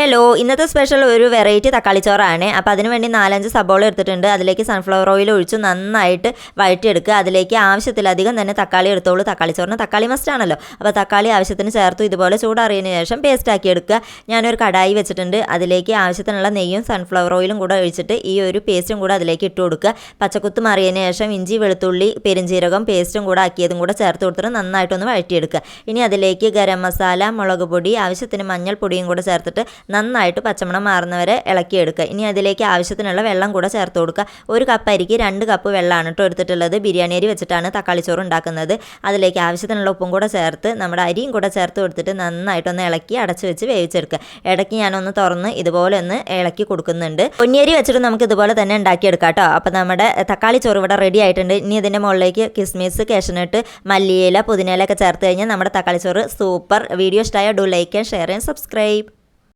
Hello, ഇന്നത്തെ special ഒരു variety തക്കാളി ചോറാണ്. അപ്പോൾ അതിന് വേണ്ടി 4-5 സബോള എടുത്തിട്ടുണ്ട്. അതിലേക്ക് സൺഫ്ലവർ ഓയിൽ ഒഴിച്ച് നന്നായിട്ട് വഴറ്റിയെടുക്കുക. അതിലേക്ക് ആവശ്യത്തിലധികം തന്നെ തക്കാളി എടുത്തോളൂ. തക്കാളി ചോറിന് തക്കാളി മസ്റ്റ് ആണല്ലോ. അപ്പോൾ തക്കാളി ആവശ്യത്തിന് ചേർത്തു. ഇതുപോലെ ചൂടാറിയതിന് ശേഷം പേസ്റ്റ് ആക്കി എടുക്കുക. ഞാനൊരു കടായി വെച്ചിട്ടുണ്ട്. അതിലേക്ക് ആവശ്യത്തിനുള്ള നെയ്യും സൺഫ്ലവർ ഓയിലും കൂടെ ഒഴിച്ചിട്ട് ഈ ഒരു പേസ്റ്റും കൂടെ അതിലേക്ക് ഇട്ട് കൊടുക്കുക. പച്ചക്കുത്ത് മാറിയതിന് ശേഷം ഇഞ്ചി, വെളുത്തുള്ളി, പെരിഞ്ചീരകം പേസ്റ്റും കൂടെ ആക്കിയതും കൂടെ ചേർത്ത് കൊടുത്തിട്ട് നന്നായിട്ടൊന്ന് വഴറ്റിയെടുക്കുക. ഇനി അതിലേക്ക് ഗരം മസാല, മുളക് പൊടി, ആവശ്യത്തിന് മഞ്ഞൾപ്പൊടിയും കൂടെ ചേർത്തിട്ട് നന്നായിട്ട് പച്ചമണം മാറുന്നവരെ ഇളക്കിയെടുക്കുക. ഇനി അതിലേക്ക് ആവശ്യത്തിനുള്ള വെള്ളം കൂടെ ചേർത്ത് കൊടുക്കുക. ഒരു കപ്പ് അരിക്ക് 2 കപ്പ് വെള്ളമാണ് കേട്ടോ എടുത്തിട്ടുള്ളത്. ബിരിയാണി അരി വെച്ചിട്ടാണ് തക്കാളി ചോറ് ഉണ്ടാക്കുന്നത്. അതിലേക്ക് ആവശ്യത്തിനുള്ള ഉപ്പും കൂടെ ചേർത്ത് നമ്മുടെ അരിയും കൂടെ ചേർത്ത് കൊടുത്തിട്ട് നന്നായിട്ടൊന്ന് ഇളക്കി അടച്ച് വെച്ച് വേവിച്ചെടുക്കുക. ഇടയ്ക്ക് ഞാനൊന്ന് തുറന്ന് ഇതുപോലെ ഒന്ന് ഇളക്കി കൊടുക്കുന്നുണ്ട്. പൊന്നിയരി വെച്ചിട്ട് നമുക്ക് ഇതുപോലെ തന്നെ ഉണ്ടാക്കിയെടുക്കാം കേട്ടോ. അപ്പോൾ നമ്മുടെ തക്കാളി ചോറ് ഇവിടെ റെഡി ആയിട്ടുണ്ട്. ഇനി ഇതിൻ്റെ മുകളിലേക്ക് കിസ്മിസ്, കാഷ്നട്ട്, മല്ലിയില, പുതിനയില ഒക്കെ ചേർത്ത് കഴിഞ്ഞാൽ നമ്മുടെ തക്കാളി ചോറ് സൂപ്പർ. വീഡിയോ ഇഷ്ടമായ do like and share and subscribe.